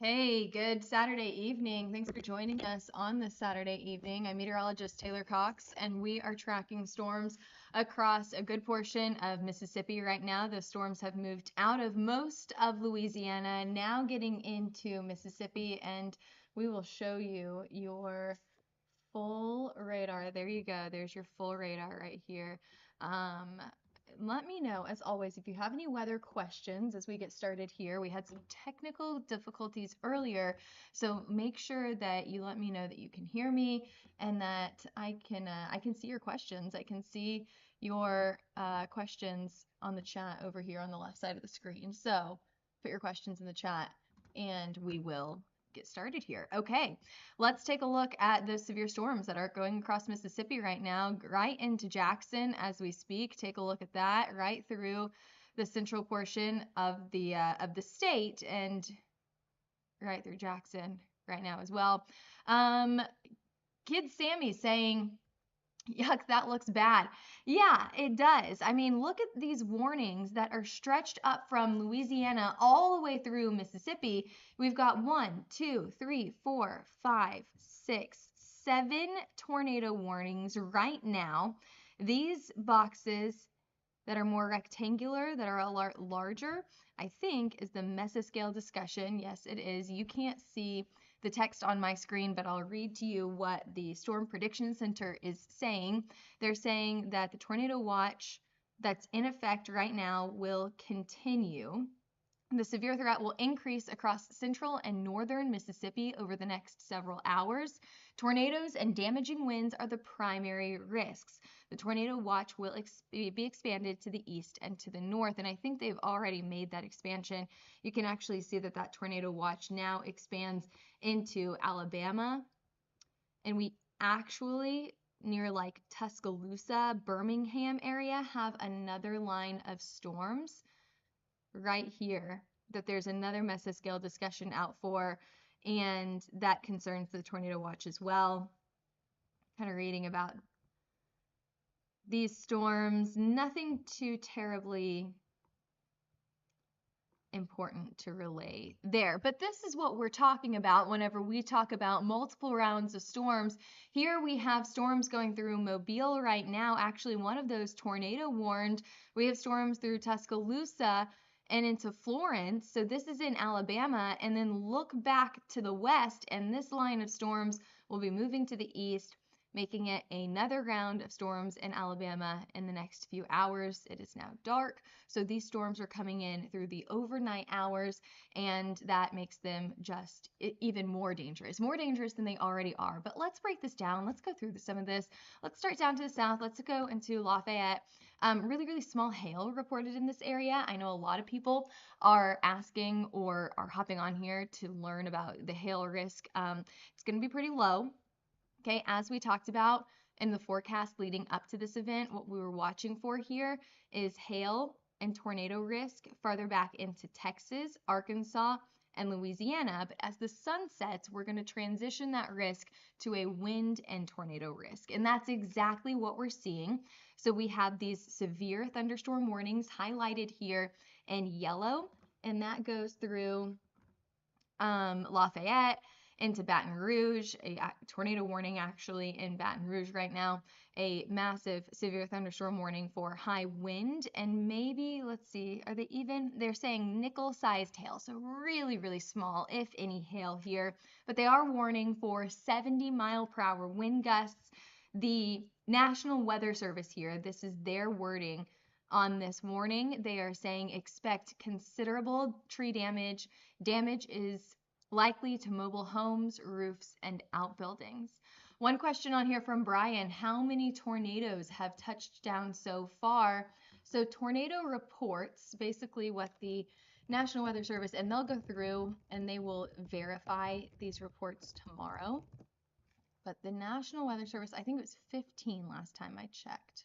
Hey, good Saturday evening. Thanks for joining us on this Saturday evening. I'm meteorologist Taylor Cox, and we are tracking storms across a good portion of Mississippi right now. The storms have moved out of most of Louisiana, now getting into Mississippi, and we will show you your full radar. There you go. There's your full radar right here. Um, Let me know, as always, if you have any weather questions as we get started here. We had some technical difficulties earlier, so make sure that you let me know that you can hear me and that I can see your questions. I can see your questions on the chat over here on the left side of the screen. So put your questions in the chat, and we will get started here. Okay, let's take a look at the severe storms that are going across Mississippi right now, right into Jackson as we speak. Take a look at that, right through the central portion of the state and right through Jackson right now as well. Kid Sammy saying, yuck, that looks bad. Yeah, it does. I mean, look at these warnings that are stretched up from Louisiana all the way through Mississippi. We've got 1, 2, 3, 4, 5, 6, 7 tornado warnings right now. These boxes that are more rectangular, that are a lot larger, I think is the mesoscale discussion. Yes, it is. You can't see the text on my screen, but I'll read to you what the Storm Prediction Center is saying. They're saying that the tornado watch that's in effect right now will continue. The severe threat will increase across central and northern Mississippi over the next several hours. Tornadoes and damaging winds are the primary risks. The tornado watch will be expanded to the east and to the north, and I think they've already made that expansion. You can actually see that that tornado watch now expands into Alabama, and we actually near like Tuscaloosa, Birmingham area have another line of storms right here that there's another mesoscale discussion out for, and that concerns the tornado watch as well. Kind of reading about these storms, nothing too terribly important to relay there. But this is what we're talking about whenever we talk about multiple rounds of storms. Here we have storms going through Mobile right now. Actually, one of those tornado warned. We have storms through Tuscaloosa and into Florence. So this is in Alabama. And then look back to the west, and this line of storms will be moving to the east, making it another round of storms in Alabama in the next few hours. It is now dark, so these storms are coming in through the overnight hours, and that makes them just even more dangerous than they already are. But let's break this down. Let's go through some of this. Let's start down to the south. Let's go into Lafayette. Really, really small hail reported in this area. I know a lot of people are asking or are hopping on here to learn about the hail risk. It's going to be pretty low. Okay, as we talked about in the forecast leading up to this event, what we were watching for here is hail and tornado risk farther back into Texas, Arkansas, and Louisiana. But as the sun sets, we're going to transition that risk to a wind and tornado risk. And that's exactly what we're seeing. So we have these severe thunderstorm warnings highlighted here in yellow, and that goes through Lafayette into Baton Rouge, a tornado warning actually in Baton Rouge right now, a massive severe thunderstorm warning for high wind, and maybe, let's see, are they even, they're saying nickel-sized hail, so really, really small, if any, hail here, but they are warning for 70-mile-per-hour wind gusts. The National Weather Service here, this is their wording on this warning. They are saying expect considerable tree damage. Damage is likely to mobile homes, roofs, and outbuildings. One question on here from Brian, how many tornadoes have touched down so far? So tornado reports, basically what the National Weather Service, and they'll go through and they will verify these reports tomorrow. But the National Weather Service, I think it was 15 last time I checked.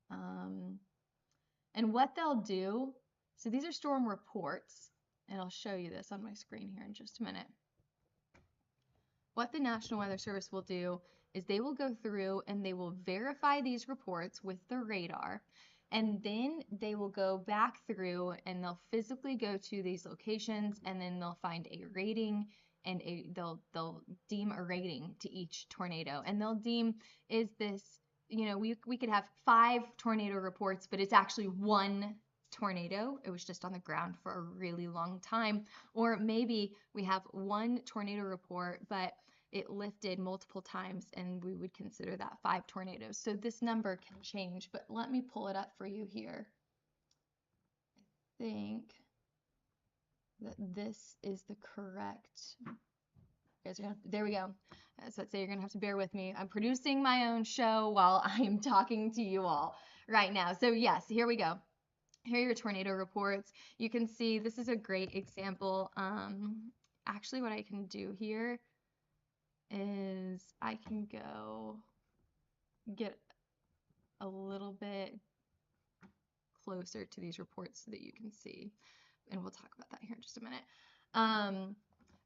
And what they'll do, so these are storm reports, and I'll show you this on my screen here in just a minute. What the National Weather Service will do is they will go through and they will verify these reports with the radar. And then they will go back through and they'll physically go to these locations, and then they'll find a rating, and they'll deem a rating to each tornado, and they'll deem, is this, we could have 5 tornado reports, but it's actually one tornado. It was just on the ground for a really long time. Or maybe we have one tornado report, but it lifted multiple times, and we would consider that 5 tornadoes. So this number can change, but let me pull it up for you here. I think that this is the correct. There we go. So let's say you're gonna have to bear with me. I'm producing my own show while I'm talking to you all right now. So yes, here we go. Here are your tornado reports. You can see this is a great example. Actually, what I can do here is I can go get a little bit closer to these reports so that you can see, and we'll talk about that here in just a minute.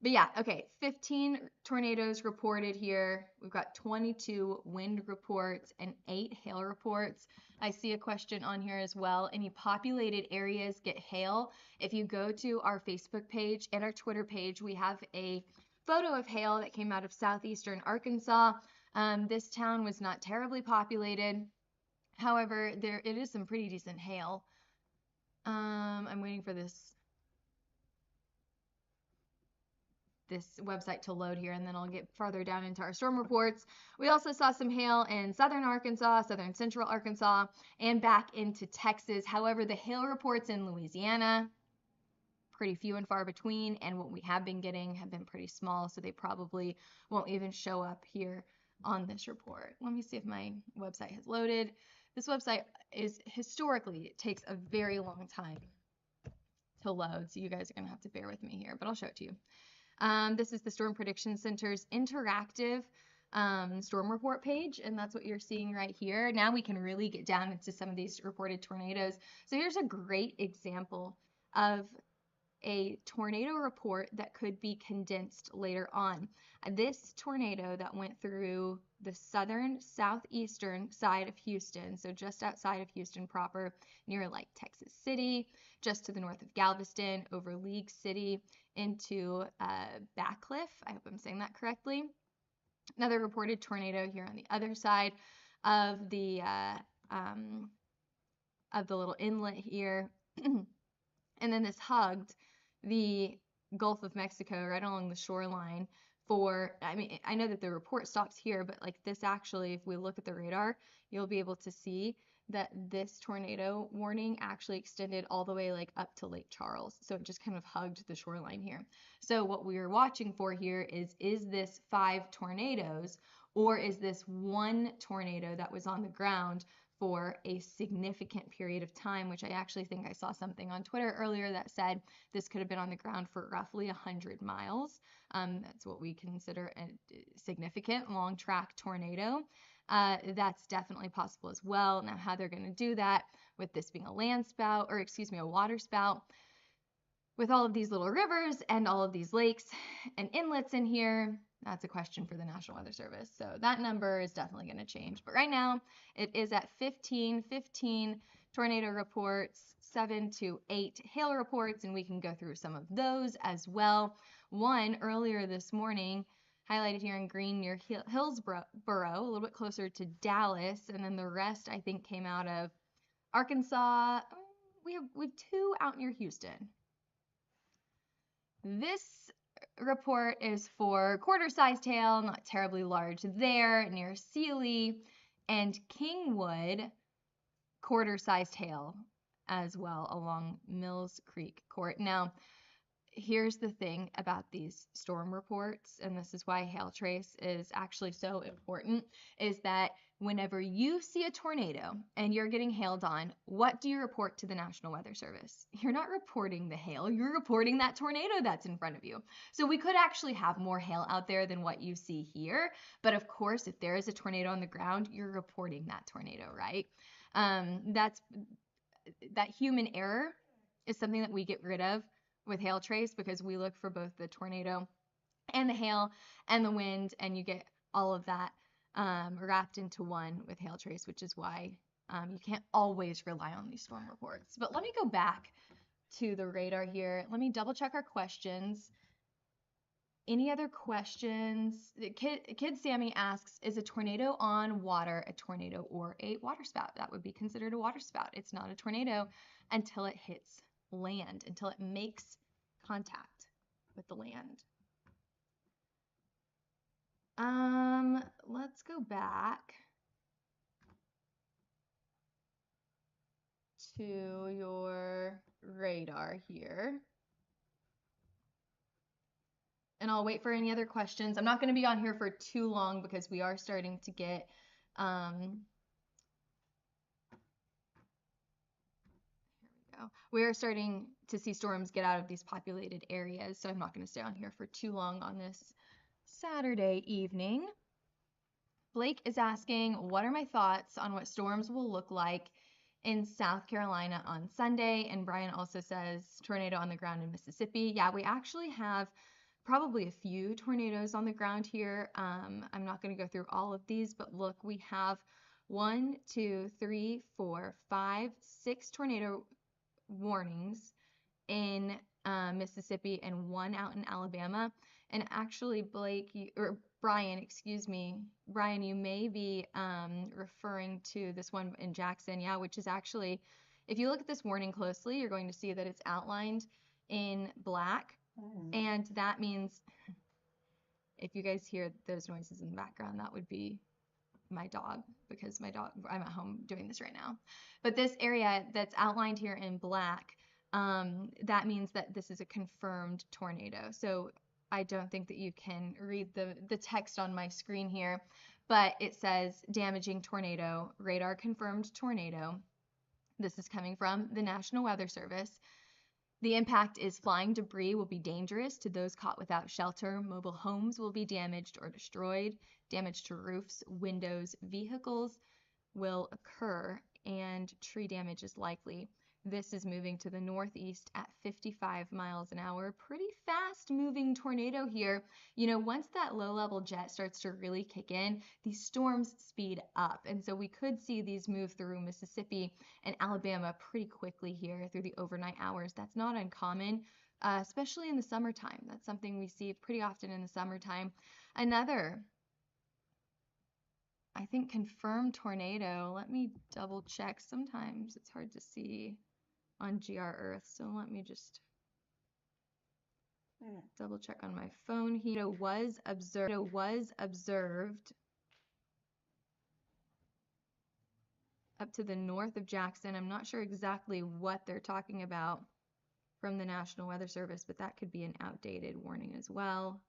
But yeah, okay, 15 tornadoes reported here. We've got 22 wind reports and 8 hail reports. I see a question on here as well. Any populated areas get hail? If you go to our Facebook page and our Twitter page, we have a photo of hail that came out of southeastern Arkansas. This town was not terribly populated. However, it is some pretty decent hail. I'm waiting for this website to load here, and then I'll get farther down into our storm reports. We also saw some hail in southern Arkansas, southern central Arkansas, and back into Texas. However, the hail reports in Louisiana, pretty few and far between, and what we have been getting have been pretty small, so they probably won't even show up here on this report. Let me see if my website has loaded. This website historically, it takes a very long time to load, so you guys are going to have to bear with me here, but I'll show it to you. This is the Storm Prediction Center's interactive storm report page, and that's what you're seeing right here. Now we can really get down into some of these reported tornadoes. So here's a great example of a tornado report that could be condensed later on. This tornado that went through the southern southeastern side of Houston, so just outside of Houston proper, near like Texas City, just to the north of Galveston, over League City, into Backcliff. I hope I'm saying that correctly. Another reported tornado here on the other side of the little inlet here. And then this hugged the Gulf of Mexico right along the shoreline for, I mean, I know that the report stops here, but like this actually, if we look at the radar, you'll be able to see that this tornado warning actually extended all the way like up to Lake Charles. So it just kind of hugged the shoreline here. So what we are watching for here is this 5 tornadoes, or is this one tornado that was on the ground for a significant period of time, which I actually think I saw something on Twitter earlier that said this could have been on the ground for roughly 100 miles. That's what we consider a significant long track tornado. That's definitely possible as well. Now, how they're going to do that with this being a land spout, or excuse me, a water spout, with all of these little rivers and all of these lakes and inlets in here, that's a question for the National Weather Service. So that number is definitely going to change. But right now, it is at 15 tornado reports, 7 to 8 hail reports, and we can go through some of those as well. One earlier this morning, highlighted here in green near Hillsboro, a little bit closer to Dallas, and then the rest I think came out of Arkansas. We have 2 out near Houston. This report is for quarter-sized hail, not terribly large there, near Sealy, and Kingwood, quarter-sized hail as well along Mills Creek Court. Now, here's the thing about these storm reports, and this is why hail trace is actually so important, is that whenever you see a tornado and you're getting hailed on, what do you report to the National Weather Service? You're not reporting the hail, you're reporting that tornado that's in front of you. So we could actually have more hail out there than what you see here, but of course, if there is a tornado on the ground, you're reporting that tornado, right? That human error is something that we get rid of with hail trace, because we look for both the tornado and the hail and the wind, and you get all of that wrapped into one with hail trace, which is why You can't always rely on these storm reports. But let me go back to the radar here. Let me double check our questions. Any other questions? Kid Sammy asks, is a tornado on water a tornado or a waterspout? That would be considered a waterspout. It's not a tornado until it hits land, until it makes contact with the land. Let's go back to your radar here. And I'll wait for any other questions. I'm not going to be on here for too long because we are starting to get here we go. We are starting to see storms get out of these populated areas, so I'm not going to stay on here for too long on this Saturday evening. Blake is asking, what are my thoughts on what storms will look like in South Carolina on Sunday? And Brian also says tornado on the ground in Mississippi. Yeah, we actually have probably a few tornadoes on the ground here. I'm not going to go through all of these, but look, we have 1, 2, 3, 4, 5, 6 tornado warnings in Mississippi and 1 out in Alabama. And actually, or Brian, excuse me, Brian, you may be referring to this one in Jackson, yeah, which is actually, if you look at this warning closely, you're going to see that it's outlined in black. And that means, if you guys hear those noises in the background, that would be my dog, because I'm at home doing this right now. But this area that's outlined here in black, that means that this is a confirmed tornado. So I don't think that you can read the text on my screen here, but it says damaging tornado, radar confirmed tornado. This is coming from the National Weather Service. The impact is flying debris will be dangerous to those caught without shelter. Mobile homes will be damaged or destroyed. Damage to roofs, windows, vehicles will occur, and tree damage is likely. This is moving to the northeast at 55 miles an hour. Pretty fast moving tornado here. You know, once that low level jet starts to really kick in, these storms speed up. And so we could see these move through Mississippi and Alabama pretty quickly here through the overnight hours. That's not uncommon, especially in the summertime. That's something we see pretty often in the summertime. Another, I think, confirmed tornado. Let me double check. Sometimes it's hard to see on GR Earth, so let me just double check on my phone here. It was observed up to the north of Jackson. I'm not sure exactly what they're talking about from the National Weather Service, but that could be an outdated warning as well.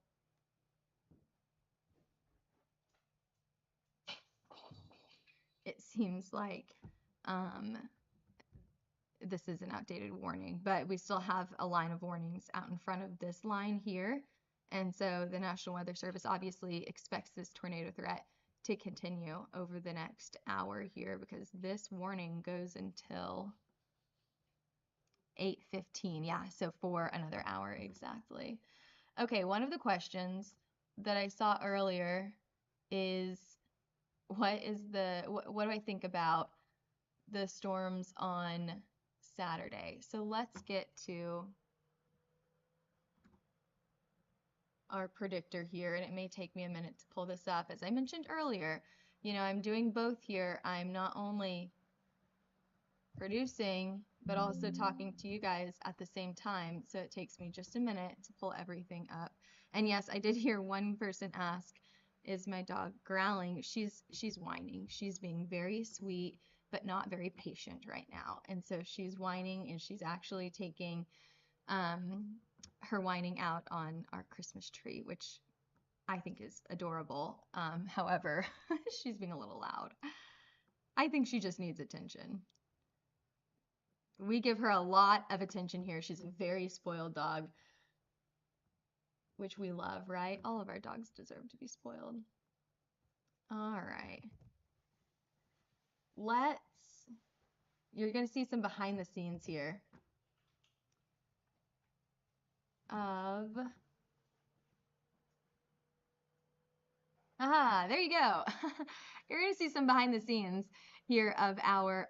It seems like this is an outdated warning, but we still have a line of warnings out in front of this line here. And so the National Weather Service obviously expects this tornado threat to continue over the next hour here, because this warning goes until 8:15. Yeah, so for another hour exactly. Okay, one of the questions that I saw earlier is, what do I think about the storms on Saturday? So let's get to our predictor here, and it may take me a minute to pull this up. As I mentioned earlier, you know, I'm doing both here. I'm not only producing, but also talking to you guys at the same time. So it takes me just a minute to pull everything up. And yes, I did hear one person ask, is my dog growling? She's whining. She's being very sweet, but not very patient right now. And so she's whining, and she's actually taking her whining out on our Christmas tree, which I think is adorable. However, she's being a little loud. I think she just needs attention. We give her a lot of attention here. She's a very spoiled dog, which we love, right? All of our dogs deserve to be spoiled. All right. You're going to see some behind the scenes here of, there you go. You're going to see some behind the scenes here of our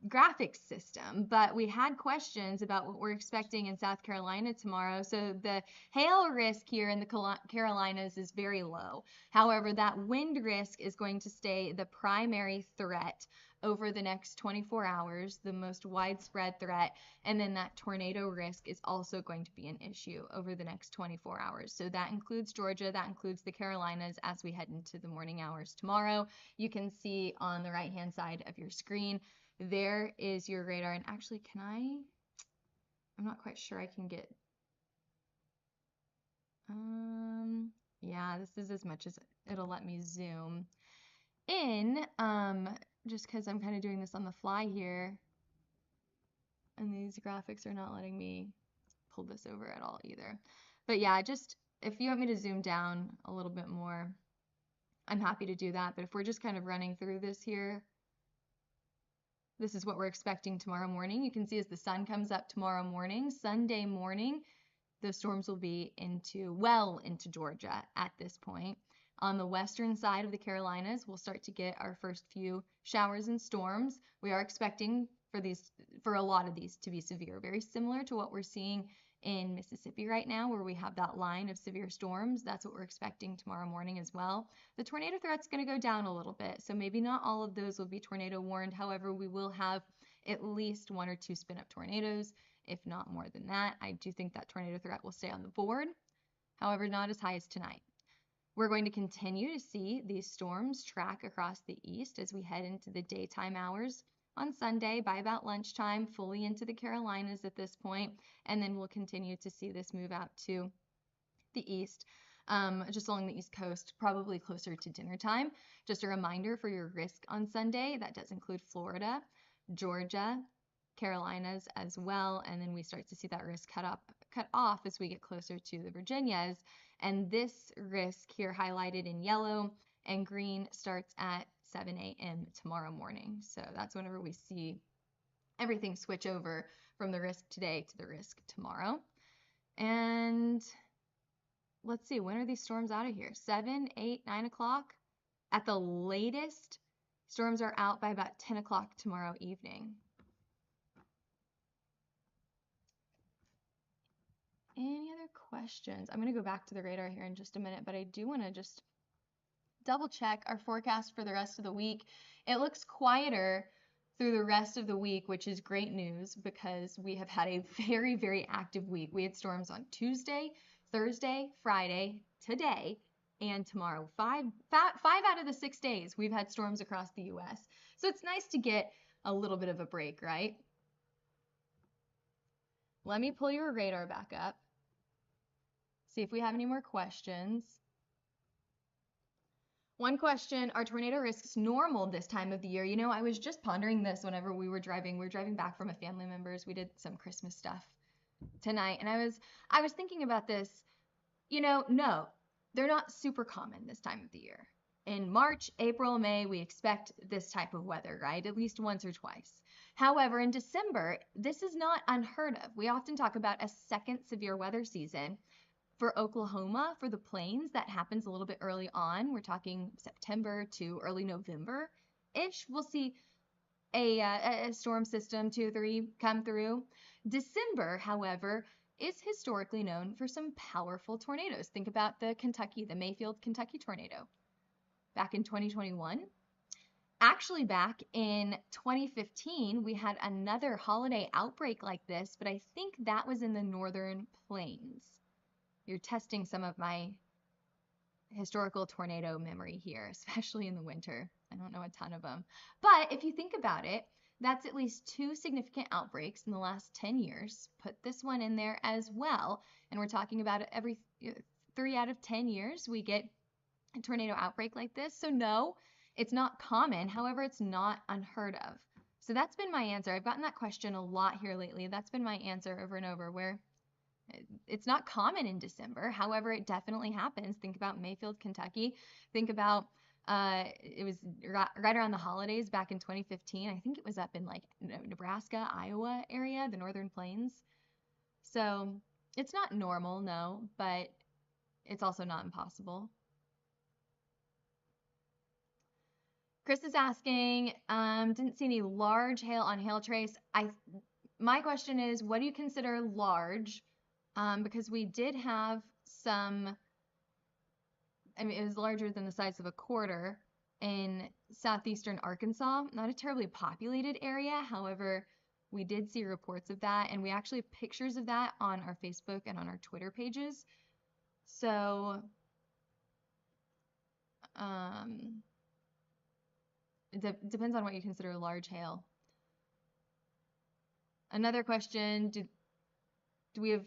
graphics system, but we had questions about what we're expecting in South Carolina tomorrow. So the hail risk here in the Carolinas is very low. However, that wind risk is going to stay the primary threat over the next 24 hours, the most widespread threat. And then that tornado risk is also going to be an issue over the next 24 hours. So that includes Georgia, that includes the Carolinas as we head into the morning hours tomorrow. You can see on the right-hand side of your screen, there is your radar. And actually, I'm not quite sure I can get, yeah, this is as much as it'll let me zoom in, just because I'm kind of doing this on the fly here. And these graphics are not letting me pull this over at all either. But yeah, just if you want me to zoom down a little bit more, I'm happy to do that. But if we're just kind of running through this here, this is what we're expecting tomorrow morning. You can see as the sun comes up tomorrow morning, Sunday morning, the storms will be well into Georgia at this point. On the western side of the Carolinas, we'll start to get our first few showers and storms. We are expecting for a lot of these to be severe, very similar to what we're seeing in Mississippi right now, where we have that line of severe storms. That's what we're expecting tomorrow morning as well. The tornado threat's going to go down a little bit, so maybe not all of those will be tornado warned. However, we will have at least 1 or 2 spin-up tornadoes, if not more than that. I do think that tornado threat will stay on the board, however, not as high as tonight. We're going to continue to see these storms track across the east as we head into the daytime hours on Sunday by about lunchtime, fully into the Carolinas at this point, and then we'll continue to see this move out to the east, just along the East Coast, probably closer to dinner time. Just a reminder for your risk on Sunday, that does include Florida, Georgia, Carolinas as well, and then we start to see that risk cut off as we get closer to the Virginias. And this risk here highlighted in yellow and green starts at 7 a.m. tomorrow morning. So that's whenever we see everything switch over from the risk today to the risk tomorrow. And let's see, when are these storms out of here? 7, 8, 9 o'clock? At the latest, storms are out by about 10 o'clock tomorrow evening. Any other questions? I'm going to go back to the radar here in just a minute, but I do want to just double check our forecast for the rest of the week. It looks quieter through the rest of the week, which is great news because we have had a very, very active week. We had storms on Tuesday, Thursday, Friday, today, and tomorrow. Five out of the 6 days we've had storms across the U.S. So it's nice to get a little bit of a break, right? Let me pull your radar back up. See if we have any more questions. One question, are tornado risks normal this time of the year? You know, I was just pondering this whenever we were driving. We were driving back from a family member's. We did some Christmas stuff tonight. And I was thinking about this. You know, no, they're not super common this time of the year. In March, April, May, we expect this type of weather, right? At least once or twice. However, in December, this is not unheard of. We often talk about a second severe weather season. For Oklahoma, for the plains, that happens a little bit early on. We're talking September to early November-ish. We'll see a storm system, 2 or 3, come through. December, however, is historically known for some powerful tornadoes. Think about the Mayfield, Kentucky tornado back in 2021. Actually, back in 2015, we had another holiday outbreak like this, but I think that was in the northern plains. You're testing some of my historical tornado memory here, especially in the winter. I don't know a ton of them. But if you think about it, that's at least 2 significant outbreaks in the last 10 years. Put this one in there as well. And we're talking about every 3 out of 10 years, we get a tornado outbreak like this. So no, it's not common. However, it's not unheard of. So that's been my answer. I've gotten that question a lot here lately. That's been my answer over and over, where it's not common in December. However, it definitely happens. Think about Mayfield, Kentucky. Think about it was right around the holidays back in 2015. I think it was up in like Nebraska, Iowa area, the northern plains. So it's not normal, no, but it's also not impossible. Chris is asking, didn't see any large hail on hail trace. My question is, what do you consider large? Because we did have some, I mean, it was larger than the size of a quarter in southeastern Arkansas, not a terribly populated area. However, we did see reports of that, and we actually have pictures of that on our Facebook and on our Twitter pages. So, it depends on what you consider large hail. Another question, do we have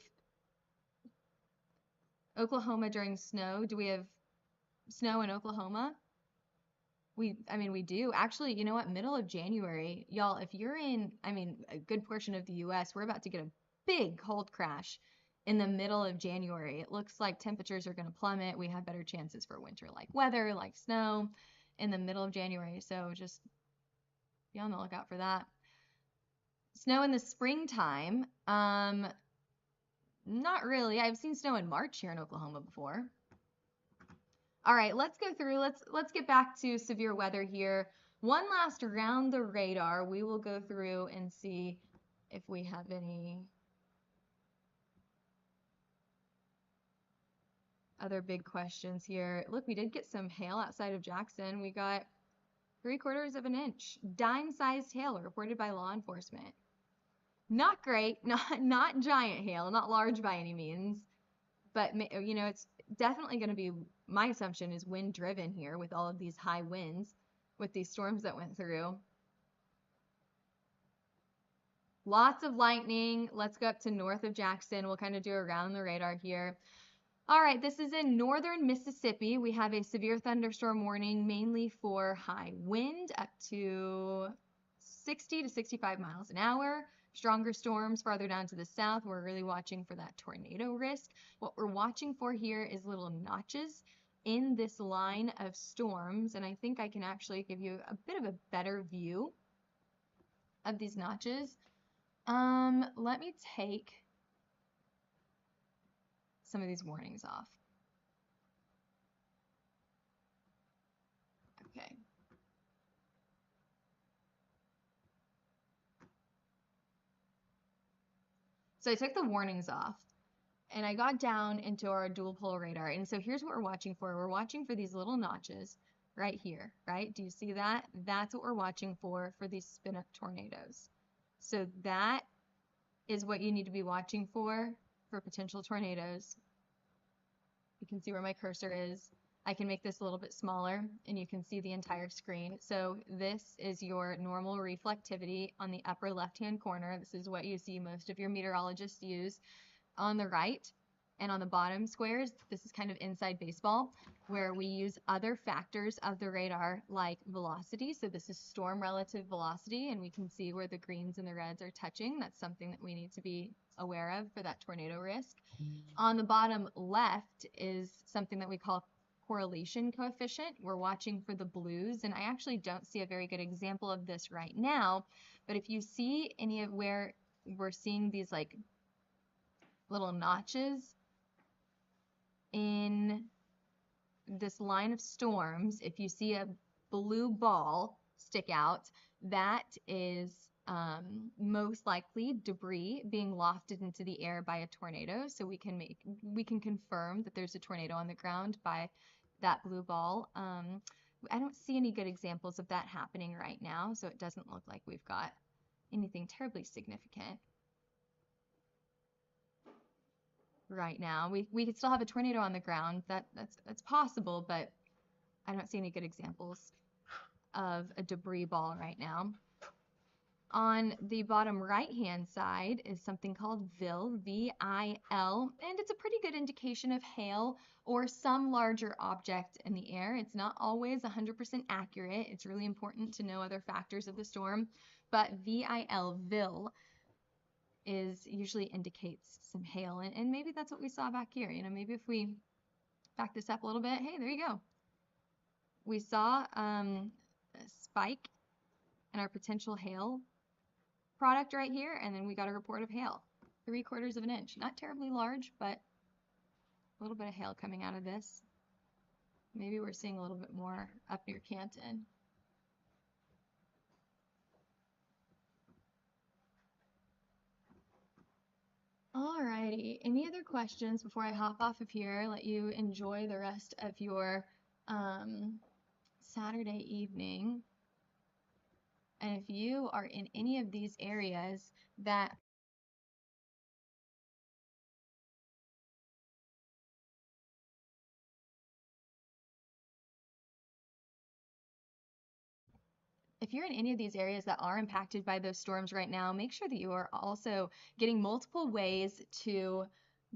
Oklahoma during snow? Do we have snow in Oklahoma? I mean, we do. Actually, you know what? Middle of January, y'all, if you're in, I mean, a good portion of the US, we're about to get a big cold crash in the middle of January. It looks like temperatures are going to plummet. We have better chances for winter-like weather, like snow in the middle of January. So just be on the lookout for that. Snow in the springtime, not really. I've seen snow in March here in Oklahoma before. All right, let's go through. Let's get back to severe weather here. One last around the radar. We will go through and see if we have any other big questions here. Look, we did get some hail outside of Jackson. We got 3/4 of an inch. Dime-sized hail reported by law enforcement. Not great, not giant hail, not large by any means, but you know, it's definitely going to be, my assumption is wind driven here with all of these high winds with these storms that went through. Lots of lightning. Let's go up to north of Jackson. We'll kind of do around the radar here. All right, this is in northern Mississippi. We have a severe thunderstorm warning, mainly for high wind up to 60 to 65 miles an hour. Stronger storms farther down to the south. We're really watching for that tornado risk. What we're watching for here is little notches in this line of storms, and I think I can actually give you a bit of a better view of these notches. Let me take some of these warnings off. Okay. So I took the warnings off and I got down into our dual pole radar. And so here's what we're watching for. We're watching for these little notches right here, right? Do you see that? That's what we're watching for these spin-up tornadoes. So that is what you need to be watching for potential tornadoes. You can see where my cursor is. I can make this a little bit smaller and you can see the entire screen. So this is your normal reflectivity on the upper left-hand corner. This is what you see most of your meteorologists use. On the right and on the bottom squares, this is kind of inside baseball, where we use other factors of the radar like velocity. So this is storm relative velocity, and we can see where the greens and the reds are touching. That's something that we need to be aware of for that tornado risk. On the bottom left is something that we call correlation coefficient. We're watching for the blues, and I actually don't see a very good example of this right now, but if you see any of where we're seeing these like little notches in this line of storms, if you see a blue ball stick out, that is most likely debris being lofted into the air by a tornado. So we can confirm that there's a tornado on the ground by that blue ball. I don't see any good examples of that happening right now, so it doesn't look like we've got anything terribly significant right now. We could still have a tornado on the ground. That's possible, but I don't see any good examples of a debris ball right now. On the bottom right-hand side is something called VIL, V-I-L, and it's a pretty good indication of hail or some larger object in the air. It's not always 100% accurate. It's really important to know other factors of the storm, but VIL, VIL, usually indicates some hail, and maybe that's what we saw back here. You know, maybe if we back this up a little bit, hey, there you go. We saw a spike in our potential hail product right here, and then we got a report of hail, 3/4 of an inch. Not terribly large, but a little bit of hail coming out of this. Maybe we're seeing a little bit more up near Canton. Alrighty. Any other questions before I hop off of here? Let you enjoy the rest of your um, Saturday evening. And if you are in any of these areas that if you're in any of these areas that are impacted by those storms right now, make sure that you are also getting multiple ways to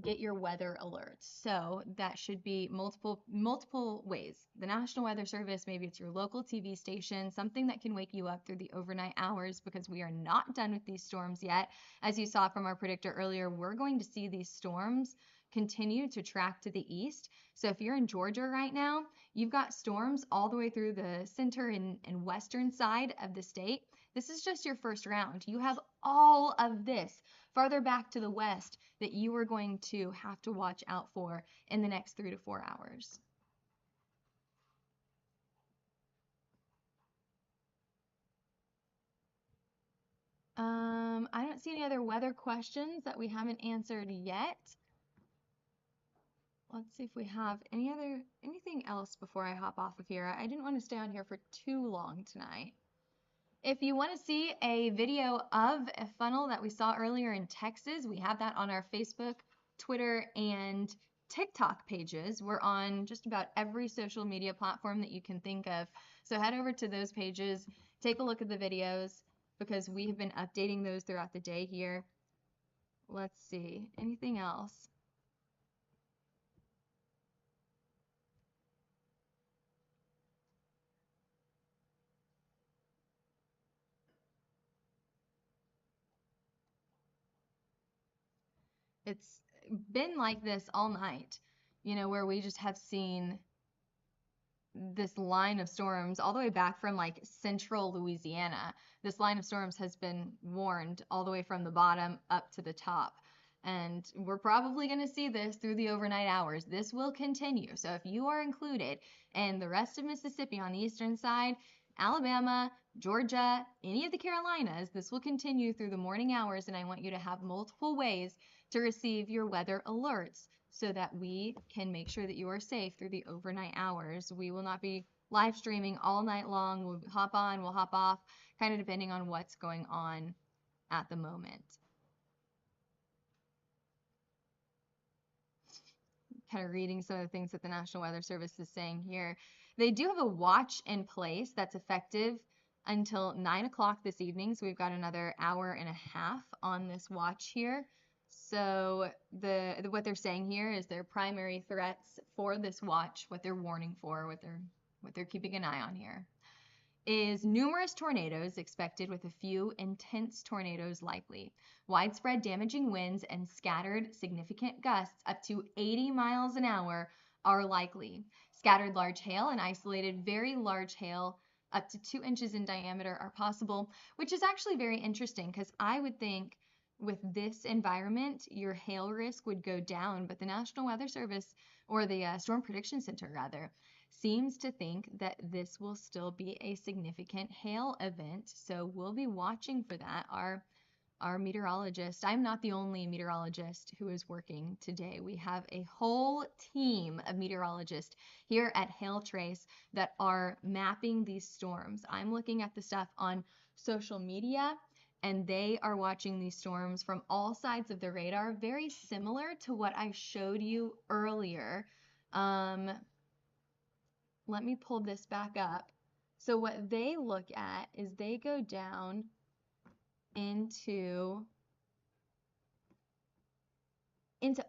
get your weather alerts. So that should be multiple ways. The National Weather Service, maybe it's your local TV station, something that can wake you up through the overnight hours, because we are not done with these storms yet. As you saw from our predictor earlier, we're going to see these storms continue to track to the east. So if you're in Georgia right now, you've got storms all the way through the center and western side of the state. This is just your first round. You have all of this farther back to the west that you are going to have to watch out for in the next 3 to 4 hours. I don't see any other weather questions that we haven't answered yet. Let's see if we have anything else before I hop off of here. I didn't want to stay on here for too long tonight. If you want to see a video of a funnel that we saw earlier in Texas, we have that on our Facebook, Twitter, and TikTok pages. We're on just about every social media platform that you can think of. So head over to those pages, take a look at the videos, because we have been updating those throughout the day here. Let's see, anything else? It's been like this all night, where we just have seen this line of storms all the way back from like central Louisiana. This line of storms has been warned all the way from the bottom up to the top. And we're probably going to see this through the overnight hours. This will continue. So if you are included in the rest of Mississippi on the eastern side, Alabama, Georgia, any of the Carolinas, this will continue through the morning hours. And I want you to have multiple ways to receive your weather alerts so that we can make sure that you are safe through the overnight hours. We will not be live streaming all night long. We'll hop on, we'll hop off, kind of depending on what's going on at the moment. Kind of reading some of the things that the National Weather Service is saying here. They do have a watch in place that's effective until 9 o'clock this evening. So we've got another hour and a half on this watch here. So what they're saying here is their primary threats for this watch, what they're warning for, what they're keeping an eye on here, is numerous tornadoes expected, with a few intense tornadoes likely. Widespread damaging winds and scattered significant gusts up to 80 miles an hour are likely. Scattered large hail and isolated very large hail up to 2 inches in diameter are possible, which is actually very interesting, because I would think with this environment, your hail risk would go down, but the National Weather Service, or the Storm Prediction Center rather, seems to think that this will still be a significant hail event. So we'll be watching for that. Our meteorologist, I'm not the only meteorologist who is working today. We have a whole team of meteorologists here at Hail Trace that are mapping these storms. I'm looking at the stuff on social media, and they are watching these storms from all sides of the radar, very similar to what I showed you earlier. Let me pull this back up. So what they look at is they go down into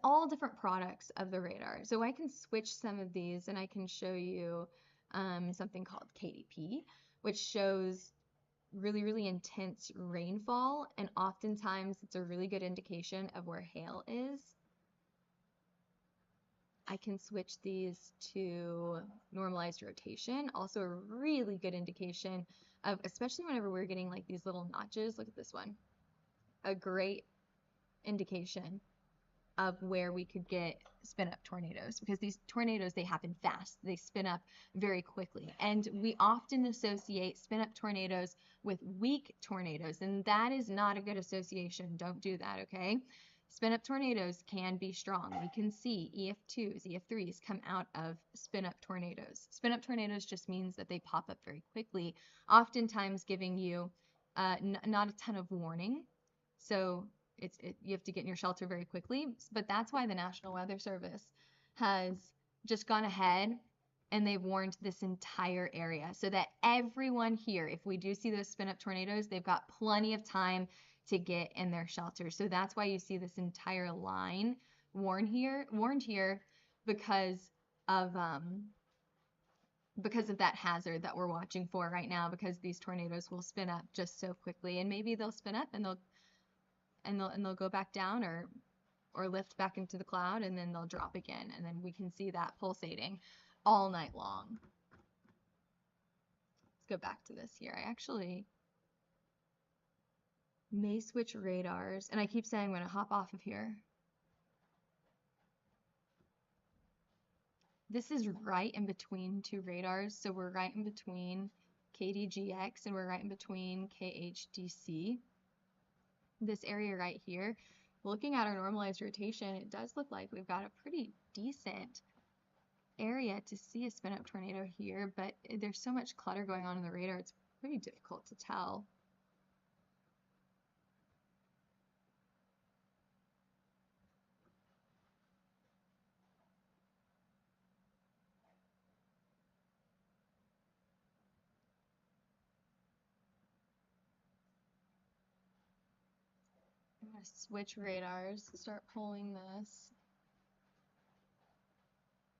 all different products of the radar. So I can switch some of these, and I can show you something called KDP, which shows really, really intense rainfall, and oftentimes it's a really good indication of where hail is. I can switch these to normalized rotation, also a really good indication of, especially whenever we're getting like these little notches. Look at this one. A great indication of where we could get spin up tornadoes, because these tornadoes, they happen fast. They spin up very quickly. And we often associate spin up tornadoes with weak tornadoes, and that is not a good association. Don't do that, okay? Spin up tornadoes can be strong. We can see EF2s, EF3s come out of spin up tornadoes. Spin up tornadoes just means that they pop up very quickly, oftentimes giving you not a ton of warning. So you have to get in your shelter very quickly. But that's why the National Weather Service has just gone ahead and they've warned this entire area so that everyone here, if we do see those spin up tornadoes, they've got plenty of time to get in their shelter. So that's why you see this entire line warned here because of that hazard that we're watching for right now, because these tornadoes will spin up just so quickly, and maybe they'll spin up and they'll go back down or lift back into the cloud, and then they'll drop again, and then we can see that pulsating all night long. Let's go back to this here. I actually may switch radars, and I keep saying I'm going to hop off of here. This is right in between two radars, so we're right in between KDGX and we're right in between KHDC. This area right here, looking at our normalized rotation, it does look like we've got a pretty decent area to see a spin up tornado here, but there's so much clutter going on in the radar, it's pretty difficult to tell. I'm going to switch radars, start pulling this.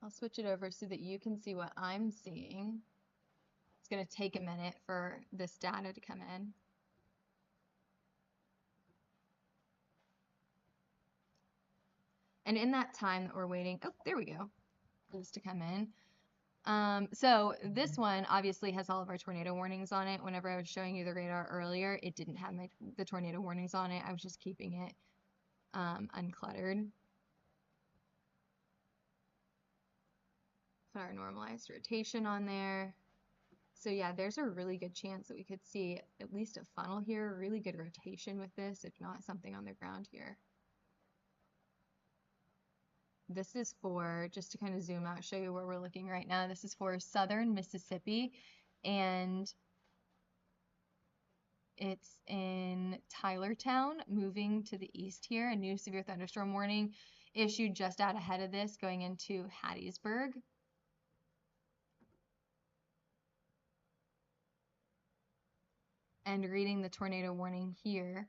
I'll switch it over so that you can see what I'm seeing. It's going to take a minute for this data to come in. And in that time that we're waiting, oh, there we go, for this to come in. So this one obviously has all of our tornado warnings on it. Whenever I was showing you the radar earlier, it didn't have the tornado warnings on it. I was just keeping it uncluttered. Put our normalized rotation on there. So yeah, there's a really good chance that we could see at least a funnel here, really good rotation with this, if not something on the ground here. This is for, just to kind of zoom out, show you where we're looking right now, this is for southern Mississippi, and it's in Tylertown, moving to the east here. A new severe thunderstorm warning issued just out ahead of this, going into Hattiesburg. And reading the tornado warning here,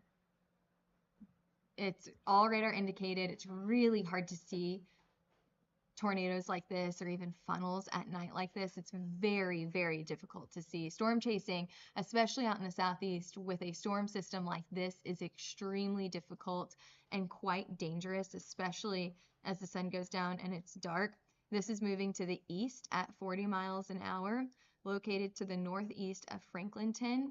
it's all radar indicated. It's really hard to see tornadoes like this or even funnels at night like this. It's very, very difficult to see. Storm chasing, especially out in the southeast with a storm system like this, is extremely difficult and quite dangerous, especially as the sun goes down and it's dark. This is moving to the east at 40 miles an hour, located to the northeast of Franklinton.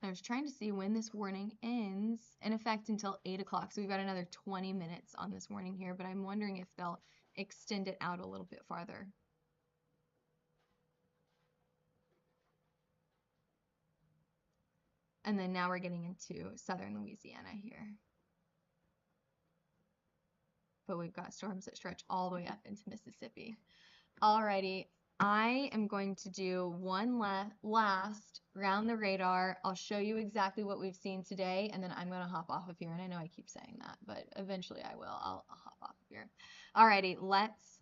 I was trying to see when this warning ends, in effect until 8 o'clock. So we've got another 20 minutes on this warning here, but I'm wondering if they'll extend it out a little bit farther. And then now we're getting into southern Louisiana here. But we've got storms that stretch all the way up into Mississippi. Alrighty. I am going to do one last round the radar. I'll show you exactly what we've seen today, and then I'm going to hop off of here. And I know I keep saying that, but eventually I will. I'll hop off of here. Alrighty, let's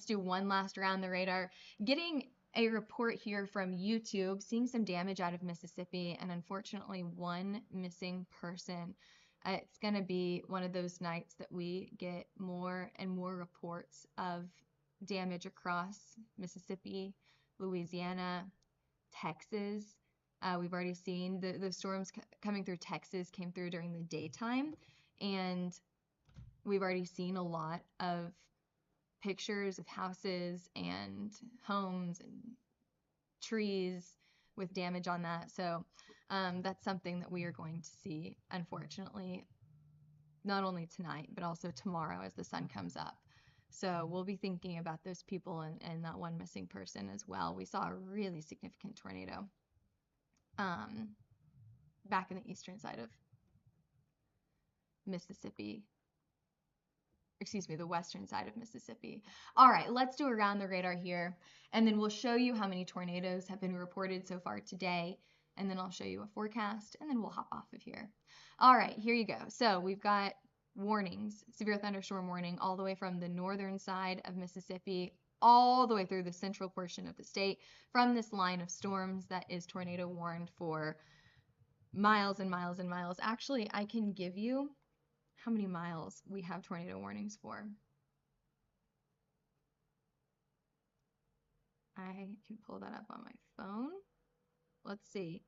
do one last round the radar. Getting a report here from YouTube, seeing some damage out of Mississippi, and unfortunately one missing person. It's going to be one of those nights that we get more and more reports of damage across Mississippi, Louisiana, Texas. We've already seen the storms coming through Texas came through during the daytime, and we've already seen a lot of pictures of houses and homes and trees with damage on that. So that's something that we are going to see, unfortunately, not only tonight, but also tomorrow as the sun comes up. So we'll be thinking about those people and that one missing person as well. We saw a really significant tornado back in the eastern side of Mississippi. Excuse me, the western side of Mississippi. All right, let's do around the radar here, and then we'll show you how many tornadoes have been reported so far today, and then I'll show you a forecast, and then we'll hop off of here. All right, here you go. So we've got warnings, severe thunderstorm warning, all the way from the northern side of Mississippi all the way through the central portion of the state from this line of storms that is tornado warned for miles and miles and miles. Actually, I can give you how many miles we have tornado warnings for. I can pull that up on my phone. Let's see.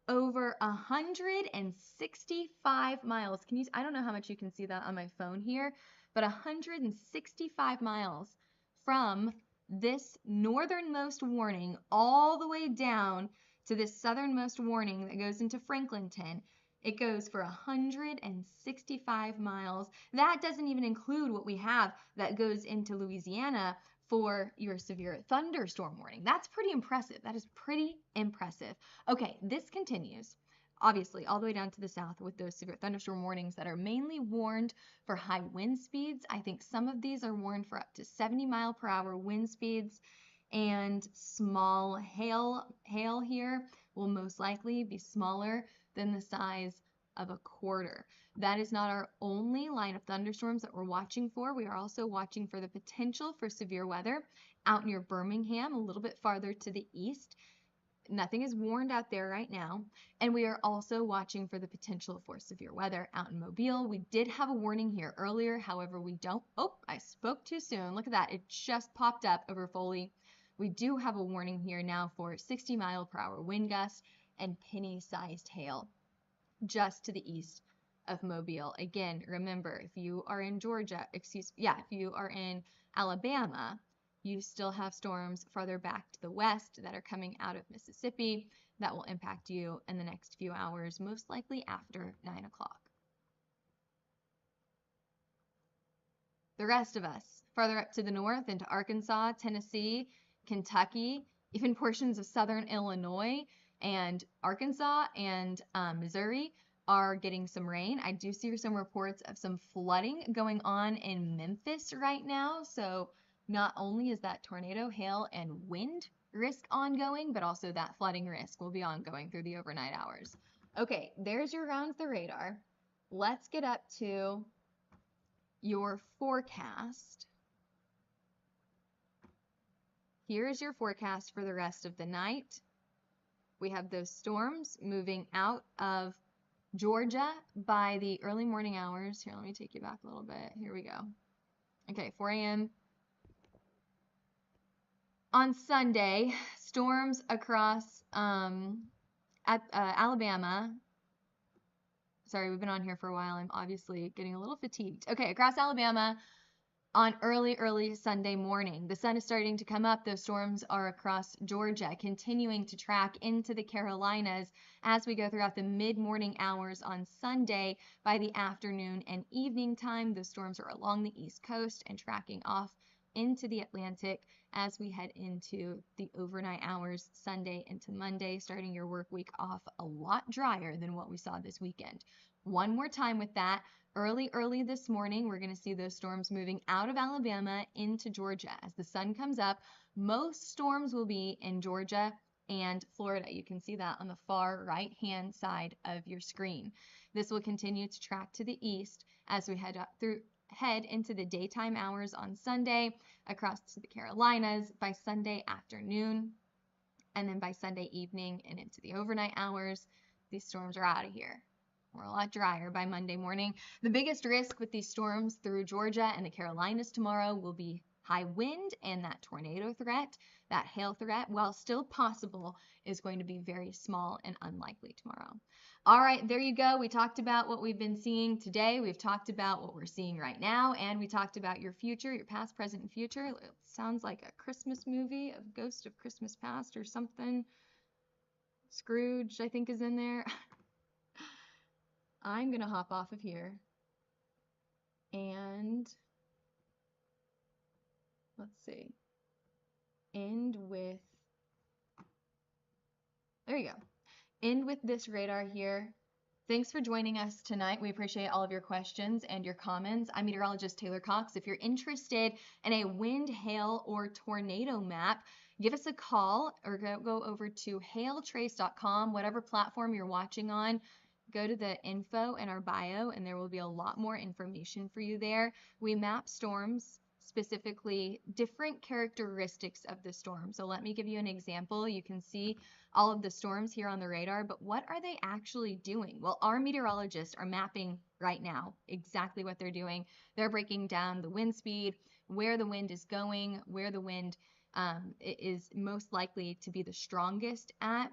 Over 165 miles. Can you, I don't know how much you can see that on my phone here, but 165 miles from this northernmost warning all the way down to this southernmost warning that goes into Franklinton. It goes for 165 miles. That doesn't even include what we have that goes into Louisiana for your severe thunderstorm warning. That's pretty impressive. That is pretty impressive. Okay, this continues, obviously, all the way down to the south with those severe thunderstorm warnings that are mainly warned for high wind speeds. I think some of these are warned for up to 70-mile-per-hour wind speeds, and small hail here will most likely be smaller than the size of a quarter. That is not our only line of thunderstorms that we're watching for. We are also watching for the potential for severe weather out near Birmingham, a little bit farther to the east. Nothing is warned out there right now. And we are also watching for the potential for severe weather out in Mobile. We did have a warning here earlier. However, we don't. Oh, I spoke too soon. Look at that. It just popped up over Foley. We do have a warning here now for 60-mile-per-hour wind gusts and penny-sized hail just to the east of Mobile. Again, remember, if you are in Georgia, if you are in Alabama, you still have storms farther back to the west that are coming out of Mississippi that will impact you in the next few hours, most likely after 9 o'clock. The rest of us, farther up to the north into Arkansas, Tennessee, Kentucky, even portions of southern Illinois and Arkansas and Missouri are getting some rain. I do see some reports of some flooding going on in Memphis right now. So not only is that tornado, hail, and wind risk ongoing, but also that flooding risk will be ongoing through the overnight hours. Okay, there's your round the radar. Let's get up to your forecast. Here's your forecast for the rest of the night. We have those storms moving out of Georgia by the early morning hours. Here, let me take you back a little bit. Here we go. Okay, 4 a.m. On Sunday, storms across Alabama. Sorry, we've been on here for a while. I'm obviously getting a little fatigued. Okay, across Alabama on early Sunday morning. The sun is starting to come up. Those storms are across Georgia, continuing to track into the Carolinas as we go throughout the mid-morning hours on Sunday. By the afternoon and evening time, those storms are along the East Coast and tracking off into the Atlantic as we head into the overnight hours Sunday into Monday, starting your work week off a lot drier than what we saw this weekend. One more time with that. Early this morning, we're going to see those storms moving out of Alabama into Georgia. As the sun comes up, most storms will be in Georgia and Florida. You can see that on the far right-hand side of your screen. This will continue to track to the east as we head into the daytime hours on Sunday across to the Carolinas by Sunday afternoon, and then by Sunday evening and into the overnight hours, these storms are out of here. We're a lot drier by Monday morning. The biggest risk with these storms through Georgia and the Carolinas tomorrow will be high wind, and that tornado threat, that hail threat, while still possible, is going to be very small and unlikely tomorrow. All right, there you go. We talked about what we've been seeing today. We've talked about what we're seeing right now, and we talked about your future, your past, present, and future. It sounds like a Christmas movie, a Ghost of Christmas Past or something. Scrooge, I think, is in there. I'm going to hop off of here and let's see, end with, there you go, end with this radar here Thanks for joining us tonight. We appreciate all of your questions and your comments. I'm meteorologist Taylor Cox. If you're interested in a wind, hail, or tornado map, give us a call or go over to hailtrace.com, whatever platform you're watching on. Go to the info in our bio, and there will be a lot more information for you there. We map storms, specifically different characteristics of the storm. So let me give you an example. You can see all of the storms here on the radar, but what are they actually doing? Well, our meteorologists are mapping right now exactly what they're doing. They're breaking down the wind speed, where the wind is going, where the wind is most likely to be the strongest at.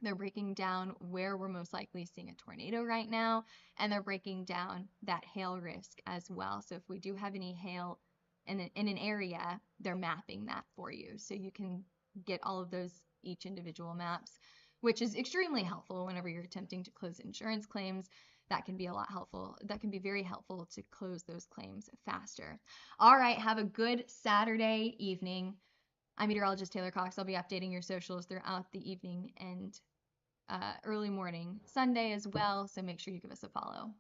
They're breaking down where we're most likely seeing a tornado right now, and they're breaking down that hail risk as well. So if we do have any hail in an area, they're mapping that for you. So you can get all of those each individual maps, which is extremely helpful whenever you're attempting to close insurance claims. That can be a lot helpful. That can be very helpful to close those claims faster. All right, have a good Saturday evening. I'm meteorologist Taylor Cox. I'll be updating your socials throughout the evening and early morning Sunday as well, so make sure you give us a follow.